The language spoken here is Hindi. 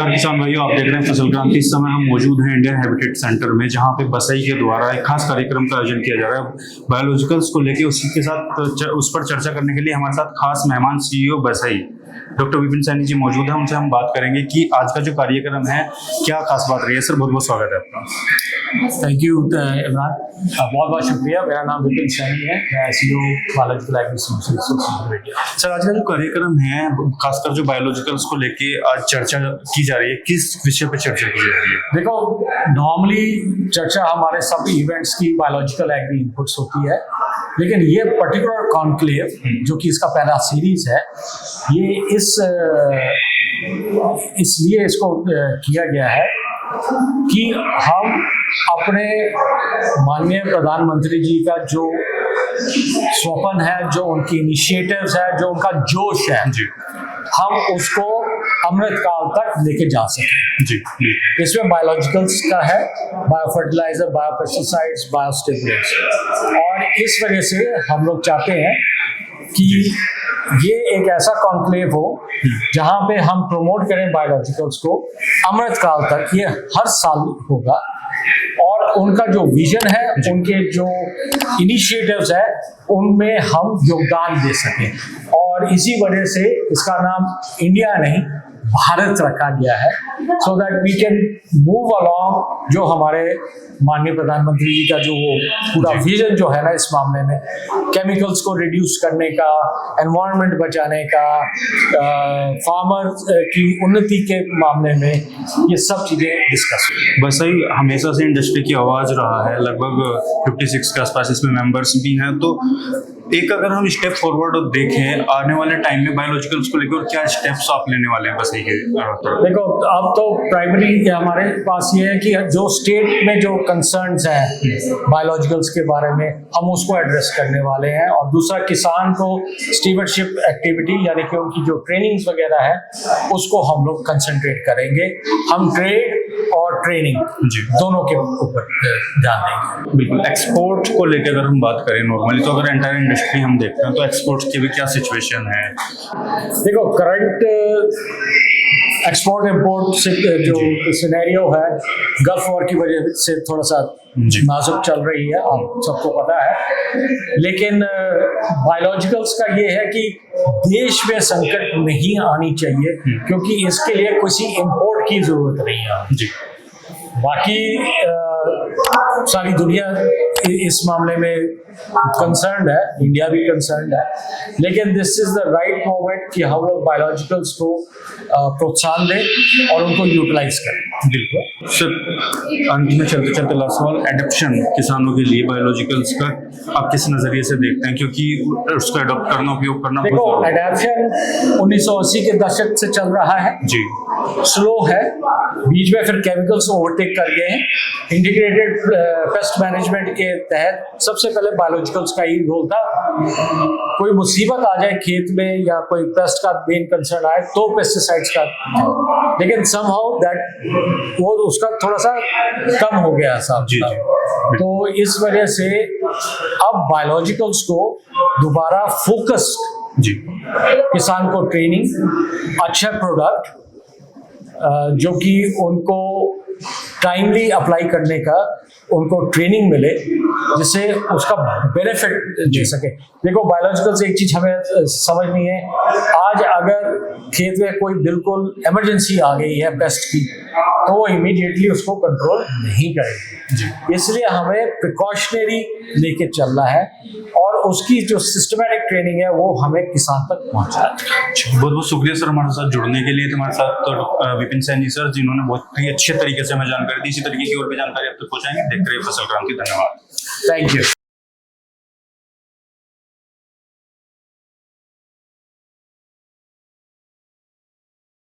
नमस्कार किसान भाइयों, आप देख रहे हैं फसल क्रांति। इस समय हम मौजूद हैं इंडियन हैबिटेट सेंटर में, जहां पे बसई के द्वारा एक खास कार्यक्रम का आयोजन किया जा रहा है बायोलॉजिकल्स को लेके। उसी के साथ उस पर चर्चा करने के लिए हमारे साथ खास मेहमान सीईओ बसई डॉक्टर विपिन सैनी जी मौजूद हैं। उनसे हम बात करेंगे कि आज का जो कार्यक्रम है क्या खास बात रही है। सर, बहुत बहुत स्वागत है आपका। थैंक यू इमरान, बहुत बहुत शुक्रिया। मेरा नाम विपिन सैनी है, मैं CEO biological agri society. Sir, आज का जो कार्यक्रम है खासकर जो बायोलॉजिकल्स को लेके आज चर्चा की जा रही है, किस विषय पे चर्चा की जा रही है? देखो, नॉर्मली चर्चा हमारे सब इवेंट्स की बायोलॉजिकल एग्री इनपुट्स होती है, लेकिन ये पर्टिकुलर कॉन्क्लेव जो कि इसका पहला सीरीज है, ये इसलिए इसको किया गया है कि हम अपने माननीय प्रधानमंत्री जी का जो स्वप्न है, जो उनकी इनिशिएटिव्स है, जो उनका जोश है जी, हम उसको अमृत काल तक लेके जा सकें जी। इसमें बायोलॉजिकल्स का है, bio fertilizer, bio pesticides, biostimulants, और इस वजह से हम लोग चाहते हैं कि ये एक ऐसा कॉन्क्लेव हो जहां पे हम प्रमोट करें बायोलॉजिकल्स को अमृत काल तक। ये हर साल होगा और उनका जो विजन है, उनके जो इनिशिएटिव्स है, उनमें हम योगदान दे सकें। और इसी वजह से इसका नाम इंडिया नहीं, भारत रखा गया है, so that we can move along. जो हमारे माननीय प्रधानमंत्री जी का जो वो पूरा विजन जो है ना, इस मामले में केमिकल्स को रिड्यूस करने का, एनवायरनमेंट बचाने का, फार्मर की उन्नति के मामले में, ये सब चीज़ें डिस्कस हुई। बसई हमेशा से इंडस्ट्री की आवाज़ रहा है, लगभग 56 के आसपास इसमें मेंबर्स भी हैं। तो एक अगर हम स्टेप फॉरवर्ड देखें आने वाले टाइम में बायोलॉजिकल्स को लेकर, और क्या स्टेप्स आप लेने वाले हैं बसई के? देखो, अब तो प्राइमरी हमारे पास ये है कि जो स्टेट में जो कंसर्न्स हैं बायोलॉजिकल्स के बारे में, हम उसको एड्रेस करने वाले हैं। और दूसरा, किसान को स्टीवर्डशिप एक्टिविटी यानी कि उनकी जो ट्रेनिंग्स वगैरह है, उसको हम लोग कंसंट्रेट करेंगे। हम ट्रेड और ट्रेनिंग दोनों के ऊपर ध्यान देंगे। बिल्कुल। एक्सपोर्ट को लेकर अगर हम बात करें नॉर्मली, तो अगर एंटायर इंडस्ट्री हम देखते हैं तो एक्सपोर्ट की भी क्या सिचुएशन है? देखो, करंट एक्सपोर्ट इंपोर्ट से जो सिनेरियो है, गल्फ वॉर की वजह से थोड़ा सा नाजुक चल रही है, आप सबको पता है। लेकिन बायोलॉजिकल्स का ये है कि देश में संकट नहीं आनी चाहिए, क्योंकि इसके लिए किसी इंपोर्ट की जरूरत नहीं है जी। बाकी सारी दुनिया इस मामले में कंसर्न्ड है, इंडिया भी कंसर्न्ड है, लेकिन this is the right moment कि हम लोग बायोलॉजिकल्स को प्रोत्साहन दें और उनको यूटिलाइज करें। बिल्कुल सर, अंत में चलते चलते लास्ट सवाल, एडॉप्शन किसानों के लिए बायोलॉजिकल्स का आप किस नजरिए से देखते हैं, क्योंकि उसका अडॉप्ट करना, उपयोग करना? देखो, एडॉप्शन 1980 के दशक से चल रहा है जी, स्लो है, बीच में फिर केमिकल्स ओवरटेक कर गए हैं। इंटीग्रेटेड पेस्ट मैनेजमेंट के तहत सबसे पहले बायोलॉजिकल्स का ही रोल था। कोई मुसीबत आ जाए खेत में या कोई पेस्ट का मेन कंसर्न आए तो पेस्टिसाइड्स का, लेकिन समहाउ दैट वो उसका थोड़ा सा कम हो गया साहब जी। तो इस वजह से अब बायोलॉजिकल्स को दोबारा फोकस जी, किसान को ट्रेनिंग, अच्छा प्रोडक्ट जो कि उनको टाइमली अप्लाई करने का उनको ट्रेनिंग मिले, जिससे उसका बेनिफिट दे सके। देखो, बायोलॉजिकल्स एक चीज हमें समझनी है, आज अगर खेत में कोई बिल्कुल इमरजेंसी आ गई है पेस्ट की, तो वो इमीडिएटली उसको कंट्रोल नहीं करेगी। इसलिए हमें प्रिकॉशनरी लेके चलना है और उसकी जो सिस्टमैटिक ट्रेनिंग है वो हमें किसान तक पहुंचाना है। बहुत बहुत शुक्रिया सर हमारे साथ जुड़ने के लिए। हमारे साथ तो विपिन सैनी सर, जिन्होंने बहुत ही अच्छे तरीके से हमें जानकारी दी। इसी तरीके की और भी जानकारी आप तक पहुंचाएंगे। देखते रहिए फसल क्रांति। धन्यवाद। Thank you.